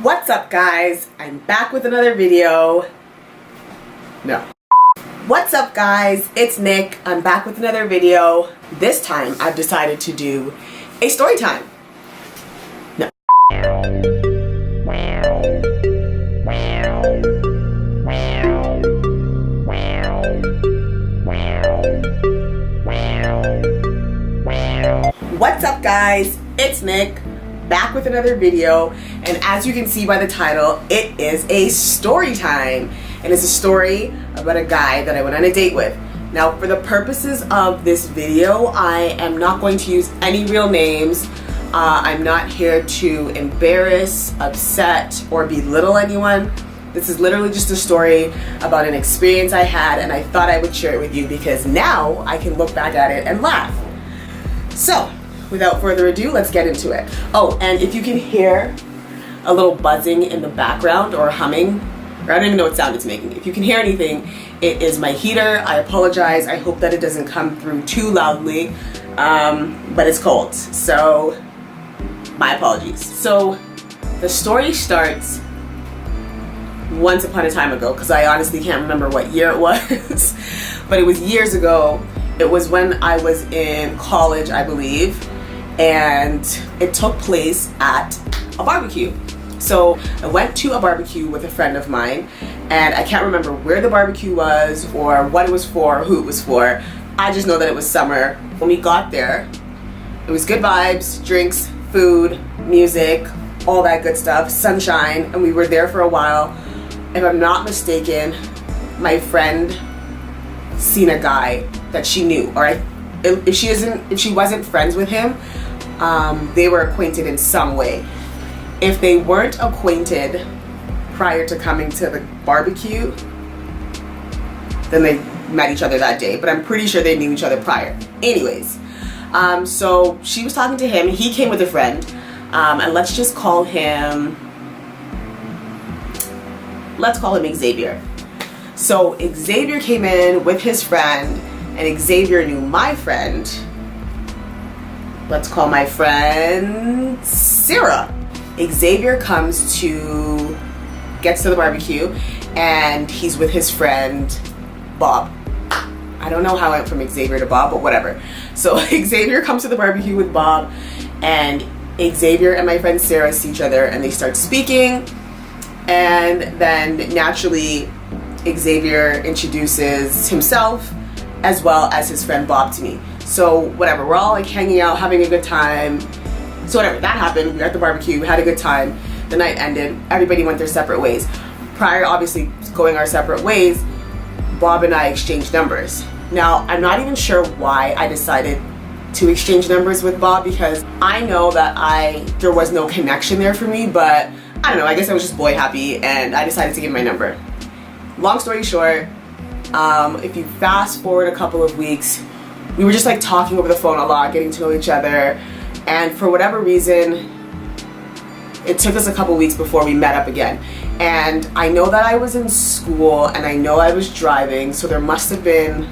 What's up, guys? I'm back with another video. No. What's up, guys? It's Nick. I'm back with another video. This time I've decided to do a story time. No. What's up, guys? It's Nick, back with another video, and as you can see by the title, it is a story time, and it's a story about a guy that I went on a date with. Now, for the purposes of this video, I am not going to use any real names. I'm not here to embarrass, upset, or belittle anyone. This is literally just a story about an experience I had, and I thought I would share it with you because now I can look back at it and laugh. So, without further ado, let's get into it. Oh, and if you can hear a little buzzing in the background or humming, or I don't even know what sound it's making. If you can hear anything, it is my heater. I apologize. I hope that it doesn't come through too loudly, but it's cold. So, my apologies. So, the story starts once upon a time ago, because I honestly can't remember what year it was, but it was years ago. It was when I was in college, I believe, and it took place at a barbecue. So I went to a barbecue with a friend of mine, and I can't remember where the barbecue was or what it was for, who it was for. I just know that it was summer. When we got there, it was good vibes, drinks, food, music, all that good stuff, sunshine, and we were there for a while. If I'm not mistaken, my friend seen a guy that she knew, or if she wasn't friends with him, they were acquainted in some way. If they weren't acquainted prior to coming to the barbecue, then they met each other that day, but I'm pretty sure they knew each other prior. Anyways, so she was talking to him, he came with a friend, and let's call him Xavier. So Xavier came in with his friend, and Xavier knew my friend. Let's call my friend Sarah. Xavier gets to the barbecue, and he's with his friend Bob. I don't know how I went from Xavier to Bob, but whatever. So Xavier comes to the barbecue with Bob, and Xavier and my friend Sarah see each other, and they start speaking, and then naturally Xavier introduces himself as well as his friend Bob to me. So whatever, we're all like hanging out, having a good time. So whatever, that happened. We were at the barbecue, we had a good time. The night ended, everybody went their separate ways. Prior, obviously, going our separate ways, Bob and I exchanged numbers. Now, I'm not even sure why I decided to exchange numbers with Bob, because I know that there was no connection there for me, but I don't know, I guess I was just boy happy and I decided to give my number. Long story short, if you fast forward a couple of weeks, we were just like talking over the phone a lot, getting to know each other, and for whatever reason, it took us a couple weeks before we met up again. And I know that I was in school and I know I was driving, so there must have been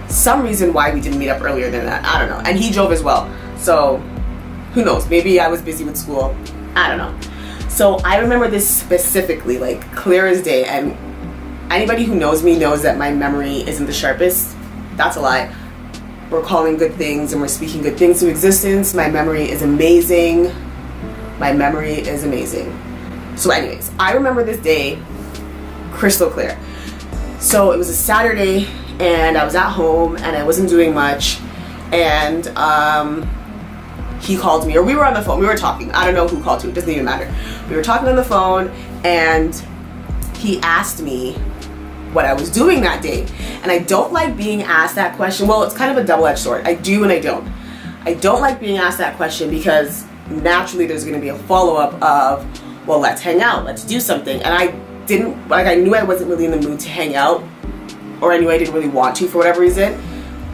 some reason why we didn't meet up earlier than that. I don't know. And he drove as well, so who knows, maybe I was busy with school, I don't know. So I remember this specifically, like clear as day, and anybody who knows me knows that my memory isn't the sharpest. That's a lie. We're calling good things and we're speaking good things to existence. My memory is amazing. My memory is amazing. So anyways, I remember this day crystal clear. So it was a Saturday and I was at home and I wasn't doing much, and he called me, or we were on the phone, we were talking. I don't know who called who, it doesn't even matter. We were talking on the phone and he asked me what I was doing that day. And I don't like being asked that question. Well, it's kind of a double-edged sword. I do and I don't. I don't like being asked that question because naturally there's going to be a follow-up of, well, let's hang out, let's do something. And I knew I wasn't really in the mood to hang out, or anyway, I didn't really want to for whatever reason.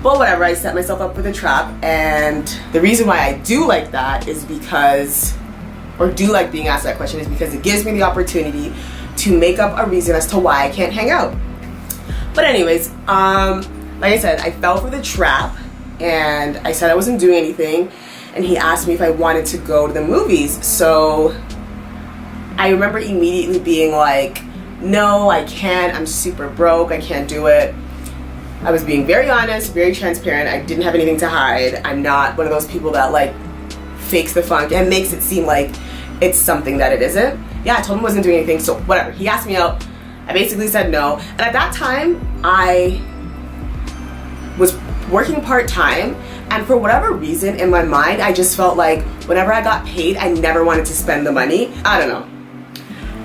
But whatever, I set myself up for the trap, and the reason why I do like that is because, or do like being asked that question, is because it gives me the opportunity to make up a reason as to why I can't hang out. But anyways, like I said, I fell for the trap, and I said I wasn't doing anything, and he asked me if I wanted to go to the movies. So I remember immediately being like, no, I can't, I'm super broke, I can't do it. I was being very honest, very transparent. I didn't have anything to hide. I'm not one of those people that like fakes the funk and makes it seem like it's something that it isn't. Yeah, I told him I wasn't doing anything, so whatever. He asked me out. I basically said no. And at that time, I was working part-time, and for whatever reason in my mind, I just felt like whenever I got paid, I never wanted to spend the money. I don't know.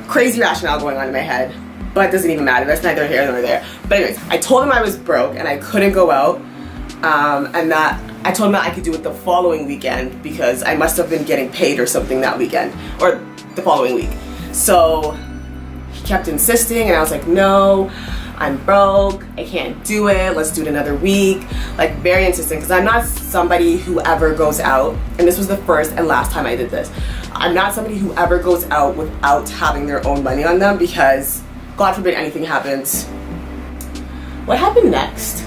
Crazy rationale going on in my head. But it doesn't even matter. That's neither here nor there. But anyways, I told him I was broke and I couldn't go out. And that I told him that I could do it the following weekend because I must have been getting paid or something that weekend or the following week. So he kept insisting and I was like, no, I'm broke. I can't do it. Let's do it another week. Like very insistent because I'm not somebody who ever goes out. And this was the first and last time I did this. I'm not somebody who ever goes out without having their own money on them because God forbid anything happens. What happened next?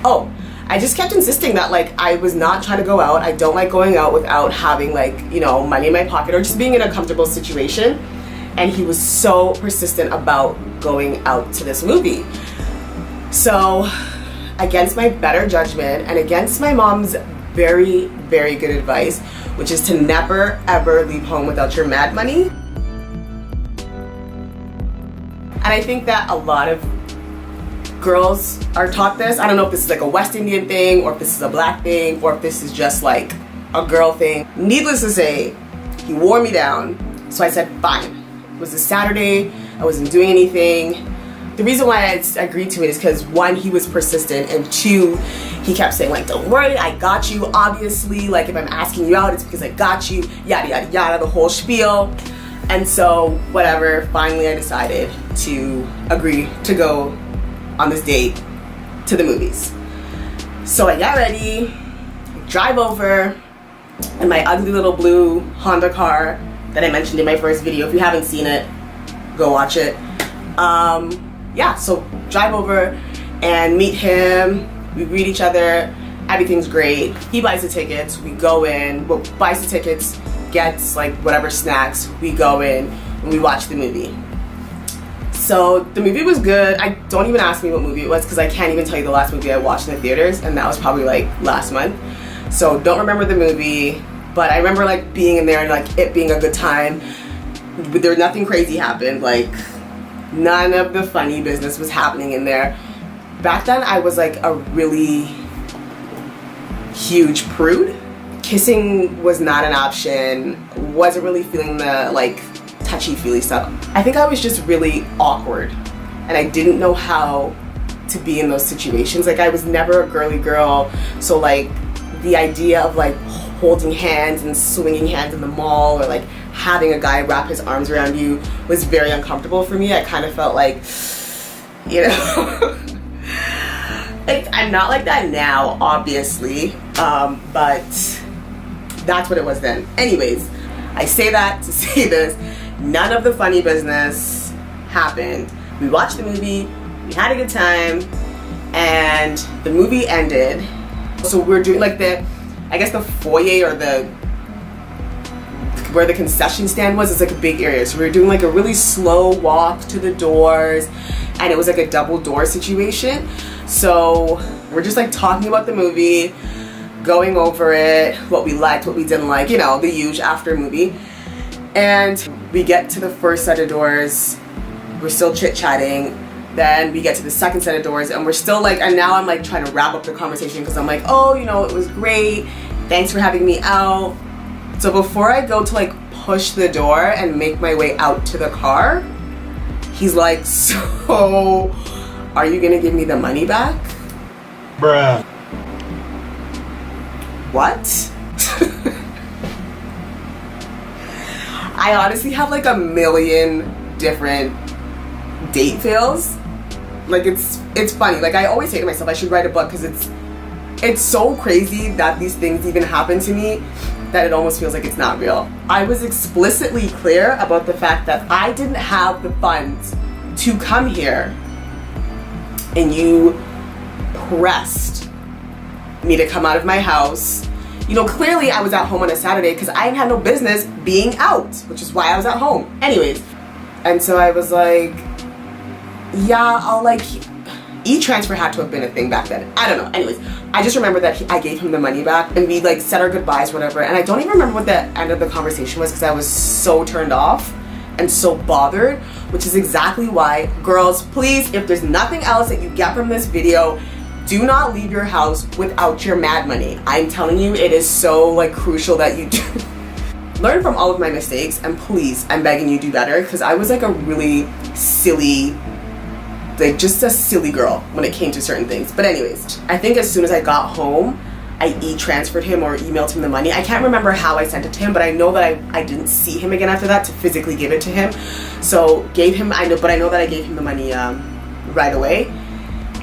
Oh, I just kept insisting that like I was not trying to go out. I don't like going out without having like, you know, money in my pocket or just being in a comfortable situation. And he was so persistent about going out to this movie. So against my better judgment and against my mom's very, very good advice, which is to never ever leave home without your mad money. And I think that a lot of girls are taught this. I don't know if this is like a West Indian thing or if this is a black thing or if this is just like a girl thing. Needless to say, he wore me down. So I said, fine. It was a Saturday. I wasn't doing anything. The reason why I agreed to it is because one, he was persistent, and two, he kept saying like, don't worry, I got you. Obviously, like if I'm asking you out, it's because I got you, yada, yada, yada, the whole spiel. And so whatever, finally I decided to agree to go on this date to the movies. So I got ready, drive over in my ugly little blue Honda car that I mentioned in my first video. If you haven't seen it, go watch it. Yeah, so drive over and meet him. We greet each other. Everything's great. He buys the tickets. We go in. Well, buys the tickets, gets like whatever snacks. We go in and we watch the movie. So the movie was good. Don't even ask me what movie it was because I can't even tell you the last movie I watched in the theaters, and that was probably like last month. So don't remember the movie, but I remember like being in there and like it being a good time. But there nothing crazy happened. Like none of the funny business was happening in there. Back then I was like a really huge prude. Kissing was not an option. Wasn't really feeling the like touchy-feely stuff. I think I was just really awkward and I didn't know how to be in those situations. Like I was never a girly girl, so like the idea of like holding hands and swinging hands in the mall or like having a guy wrap his arms around you was very uncomfortable for me. I kind of felt like, you know, like I'm not like that now, obviously, but that's what it was then. Anyways, I say that to say this. None of the funny business happened. We watched the movie, we had a good time, and the movie ended. So we're doing like I guess the foyer or where the concession stand was, it's like a big area. So we were doing like a really slow walk to the doors, and it was like a double door situation. So we're just like talking about the movie, going over it, what we liked, what we didn't like, you know, the huge after movie. And we get to the first set of doors, we're still chit-chatting. Then we get to the second set of doors and we're still like, and now I'm like trying to wrap up the conversation because I'm like, oh, you know, it was great. Thanks for having me out. So before I go to like push the door and make my way out to the car, he's like, so are you gonna give me the money back? Bruh. What? I honestly have like a million different date fails. Like it's funny. Like I always say to myself, I should write a book because it's so crazy that these things even happen to me that it almost feels like it's not real. I was explicitly clear about the fact that I didn't have the funds to come here, and you pressed me to come out of my house. You know, clearly I was at home on a Saturday because I had no business being out, which is why I was at home. Anyways, and so I was like, yeah, I'll like, e-transfer had to have been a thing back then. I don't know. Anyways, I just remember that I gave him the money back and we like said our goodbyes, whatever. And I don't even remember what the end of the conversation was because I was so turned off and so bothered, which is exactly why, girls, please, if there's nothing else that you get from this video, do not leave your house without your mad money. I'm telling you, it is so like crucial that you do. Learn from all of my mistakes, and please, I'm begging you, do better, because I was like a really silly, like just a silly girl when it came to certain things. But anyways, I think as soon as I got home, I e-transferred him or emailed him the money. I can't remember how I sent it to him, but I know that I didn't see him again after that to physically give it to him. So gave him, I know that I gave him the money right away.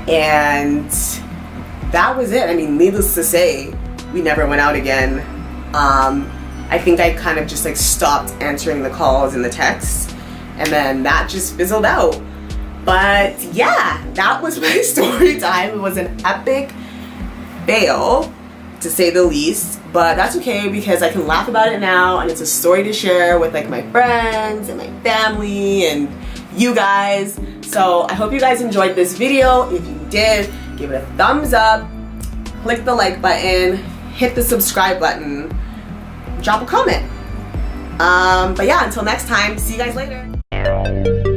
And that was it. I mean, needless to say, we never went out again. I think I kind of just like stopped answering the calls and the texts, and then that just fizzled out. But yeah, that was my story time. It was an epic fail, to say the least, but that's okay because I can laugh about it now, and it's a story to share with like my friends and my family and you guys. So I hope you guys enjoyed this video. If you did, give it a thumbs up, click the like button, hit the subscribe button, drop a comment. But yeah, until next time, see you guys later.